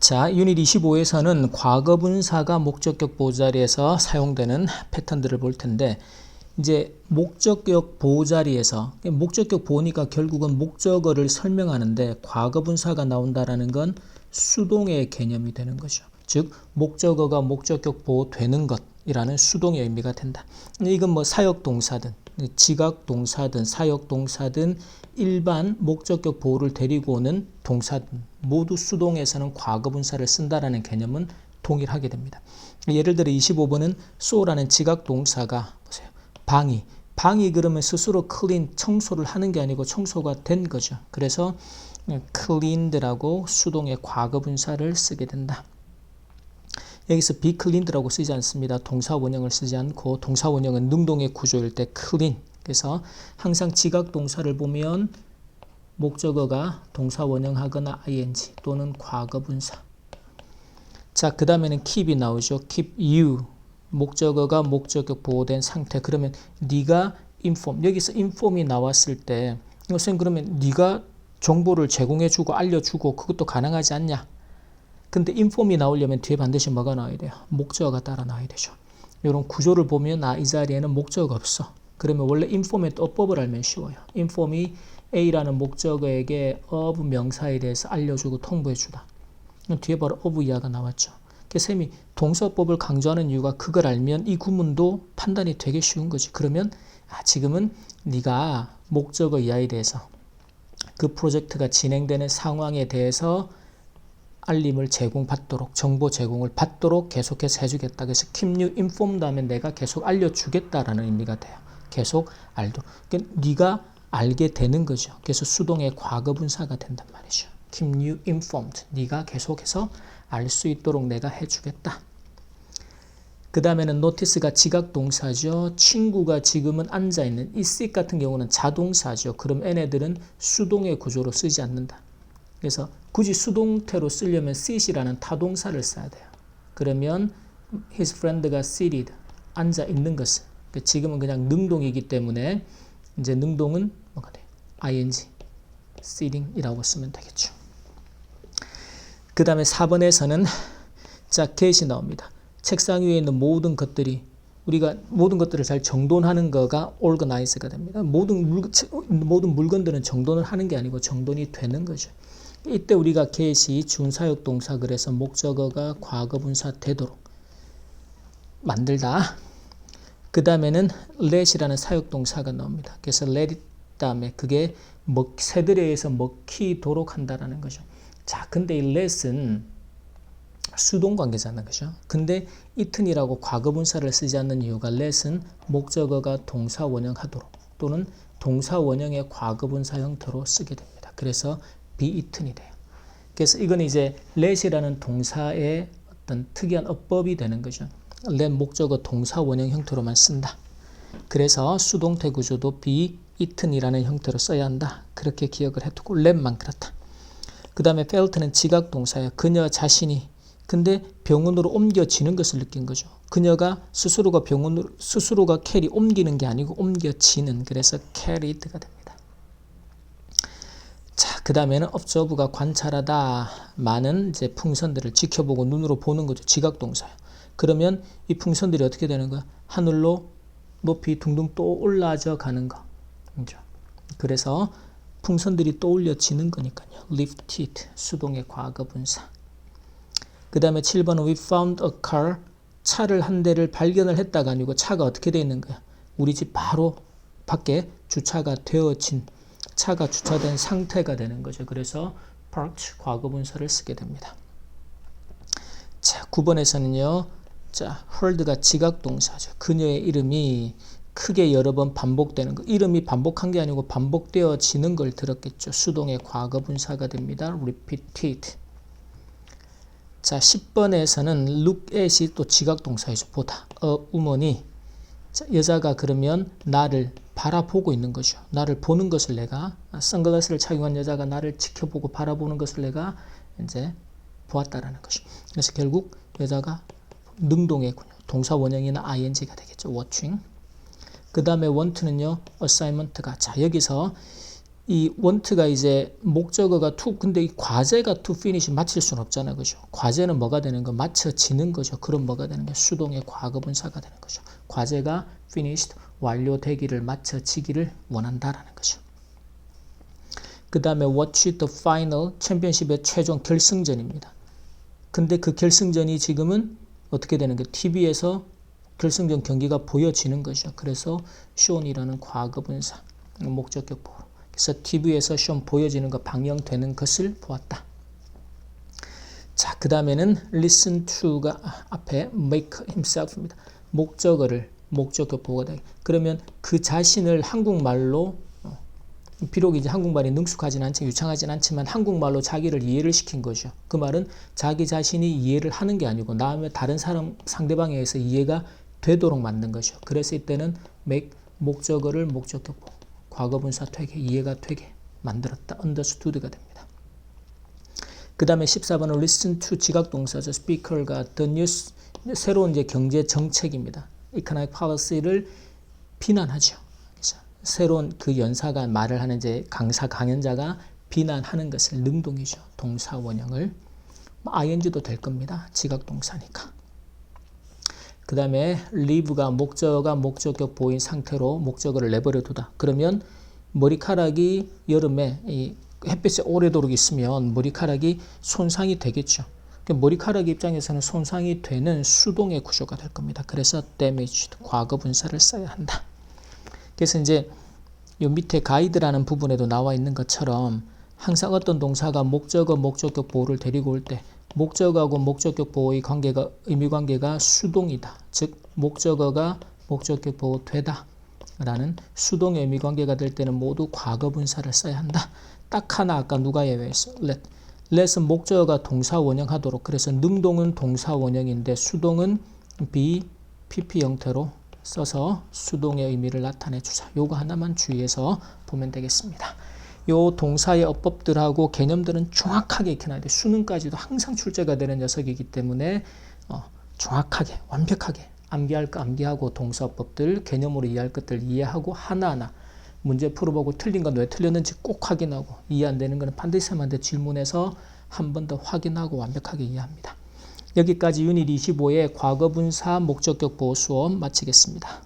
자, 유닛 25에서는 과거분사가 목적격 보호자리에서 사용되는 패턴들을 볼 텐데, 이제 목적격 보호자리에서, 목적격 보호니까 결국은 목적어를 설명하는데 과거분사가 나온다라는 건 수동의 개념이 되는 거죠. 즉 목적어가 목적격 보호되는 것이라는 수동의 의미가 된다. 이건 뭐 사역동사든 지각동사든 사역동사든 일반 목적격 보호를 데리고 오는 동사든 모두 수동에서는 과거분사를 쓴다라는 개념은 동일하게 됩니다. 예를 들어 25번은 so라는 지각동사가 보세요. 방이 그러면 스스로 clean, 청소를 하는 게 아니고 청소가 된 거죠. 그래서 cleaned라고 수동의 과거분사를 쓰게 된다. 여기서 be cleaned라고 쓰지 않습니다. 동사 원형을 쓰지 않고 동사 원형은 능동의 구조일 때 clean. 그래서 항상 지각동사를 보면 목적어가 동사 원형하거나 ing 또는 과거분사. 자, 그 다음에는 keep이 나오죠. keep you. 목적어가 목적격 보호된 상태. 그러면 네가 inform. 여기서 inform이 나왔을 때 선생님 그러면 네가 정보를 제공해주고 알려주고 그것도 가능하지 않냐? 근데 inform이 나오려면 뒤에 반드시 뭐가 나와야 돼요? 목적어가 따라 나와야 되죠. 이런 구조를 보면 이 자리에는 목적어가 없어. 그러면 원래 inform의 어법을 알면 쉬워요. inform이 A라는 목적어에게 of 명사에 대해서 알려주고 통보해주다. 뒤에 바로 of 이하가 나왔죠. 쌤이 동사법을 강조하는 이유가 그걸 알면 이 구문도 판단이 되게 쉬운 거지. 그러면 지금은 네가 목적어 이하에 대해서 그 프로젝트가 진행되는 상황에 대해서 알림을 제공받도록 정보 제공을 받도록 계속해서 해주겠다. 그래서 keep you informed 하면 내가 계속 알려주겠다라는 의미가 돼요. 계속 알도록. 그러니까 네가 알게 되는 거죠. 그래서 수동의 과거분사가 된단 말이죠. keep you informed. 네가 계속해서 알 수 있도록 내가 해주겠다. 그 다음에는 notice가 지각동사죠. 친구가 지금은 앉아있는 이 sit 같은 경우는 자동사죠. 그럼 얘네들은 수동의 구조로 쓰지 않는다. 그래서 굳이 수동태로 쓰려면 sit이라는 타동사를 써야 돼요. 그러면 his friend가 seated, 앉아있는 것은. 지금은 그냥 능동이기 때문에 이제 능동은 뭐가 돼요? ing, sitting이라고 쓰면 되겠죠. 그 다음에 4번에서는 자, get이 나옵니다. 책상 위에 있는 모든 것들이 우리가 모든 것들을 잘 정돈하는 거가 organize가 됩니다. 모든 물건들은 정돈을 하는 게 아니고 정돈이 되는 거죠. 이때 우리가 get이 준사역 동사 그래서 목적어가 과거분사 되도록 만들다. 그 다음에는 let이라는 사역동사가 나옵니다. 그래서 let 다음에 그게 새들에 의해서 먹히도록 한다라는 거죠. 자, 근데 이 let은 수동 관계잖아요. 그죠? 근데 it은이라고 과거분사를 쓰지 않는 이유가 let은 목적어가 동사 원형하도록 또는 동사 원형의 과거분사 형태로 쓰게 됩니다. 그래서 be eaten이 돼요. 그래서 이건 이제 let이라는 동사의 어떤 특이한 어법이 되는 거죠. let 목적어 동사 원형 형태로만 쓴다. 그래서 수동태 구조도 be eaten이라는 형태로 써야 한다. 그렇게 기억을 해두고 let만 그렇다. 그 다음에 felt는 지각동사예요. 그녀 자신이 근데 병원으로 옮겨지는 것을 느낀 거죠. 그녀가 스스로가 carry 옮기는 게 아니고 옮겨지는. 그래서 carried가 됩니다. 자, 그 다음에는 observe가 관찰하다. 많은 이제 풍선들을 지켜보고 눈으로 보는 거죠. 지각동사예요. 그러면 이 풍선들이 어떻게 되는 거야? 하늘로 높이 둥둥 또 올라져 가는 거. 그래서 풍선들이 떠올려지는 거니까요. lifted, 수동의 과거분사. 그 다음에 7번은 we found a car. 차를 한 대를 발견을 했다가 아니고 차가 어떻게 되어 있는 거야? 우리 집 바로 밖에 주차가 되어진 차가 주차된 상태가 되는 거죠. 그래서 parked, 과거분사를 쓰게 됩니다. 자, 9번에서는요. 자, heard가 지각동사죠. 그녀의 이름이 크게 여러 번 반복되는 거. 이름이 반복한 게 아니고 반복되어지는 걸 들었겠죠. 수동의 과거분사가 됩니다. repeated. 자, 10번에서는 look at이 또 지각동사이죠. 보다. woman이 자, 여자가 그러면 나를 바라보고 있는 거죠. 나를 보는 것을 내가 선글라스를 착용한 여자가 나를 지켜보고 바라보는 것을 내가 이제 보았다라는 것이죠. 그래서 결국 여자가 능동이군요. 동사 원형이나 ing가 되겠죠. watching. 그 다음에 want는요. assignment가 자, 여기서 이 want가 이제 목적어가 to, 근데 이 과제가 to finish 마칠 수는 없잖아요. 그죠? 과제는 뭐가 되는 거? 마쳐지는 거죠. 그럼 뭐가 되는 게 수동의 과거분사가 되는 거죠. 과제가 finished, 완료되기를, 마쳐지기를 원한다라는 거죠. 그 다음에 watch the final, 챔피언십의 최종 결승전입니다. 근데 그 결승전이 지금은 어떻게 되는 게 TV에서 결승전 경기가 보여지는 거죠. 그래서 shown이라는 과거분사, 목적격 보호. 그래서 TV에서 shown 보여지는 거, 방영되는 것을 보았다. 자, 그 다음에는 listen to가 앞에 make himself입니다. 목적어를 목적격 보호가 되게. 그러면 그 자신을 한국말로 비록 이제 한국말이 능숙하진 않지만 유창하진 않지만 한국말로 자기를 이해를 시킨 거죠. 그 말은 자기 자신이 이해를 하는 게 아니고 다른 사람 상대방에 의해서 이해가 되도록 만든 거죠. 그래서 이때는 make 목적어를 목적격 보호, 과거분사 되게, 이해가 되게 만들었다. understood가 됩니다. 그 다음에 14번은 listen to 지각동사죠. speaker가 the news, 새로운 이제 경제 정책입니다. economic policy를 비난하죠. 그렇죠? 새로운 그 연사가 말을 하는 이제 강연자가 비난하는 것을 능동이죠. 동사 원형을 ing도 될 겁니다. 지각동사니까. 그 다음에 leave가 목적어가 목적격 보인 상태로 목적어를 내버려 두다. 그러면 머리카락이 여름에 이 햇빛에 오래도록 있으면 머리카락이 손상이 되겠죠. 머리카락 입장에서는 손상이 되는 수동의 구조가 될 겁니다. 그래서 damaged, 과거 분사를 써야 한다. 그래서 이제 이 밑에 가이드라는 부분에도 나와 있는 것처럼 항상 어떤 동사가 목적어, 목적격 보호를 데리고 올 때 목적어하고 목적격 보호의 관계가, 의미 관계가 수동이다. 즉 목적어가 목적격 보호되다 라는 수동의 의미 관계가 될 때는 모두 과거 분사를 써야 한다. 딱 하나 아까 누가 예외했어? let은 목적어가 동사 원형하도록. 그래서 능동은 동사 원형인데 수동은 be, pp 형태로 써서 수동의 의미를 나타내 주자. 요거 하나만 주의해서 보면 되겠습니다. 요 동사의 어법들하고 개념들은 정확하게 익혀놔야 돼. 수능까지도 항상 출제가 되는 녀석이기 때문에 정확하게, 완벽하게 암기할 거 암기하고 동사어법들, 개념으로 이해할 것들 이해하고 하나하나 문제 풀어보고 틀린 건 왜 틀렸는지 꼭 확인하고 이해 안 되는 거는 반드시 선생님한테 질문해서 한 번 더 확인하고 완벽하게 이해합니다. 여기까지 유닛 25의 과거분사 목적격 보호 수업 마치겠습니다.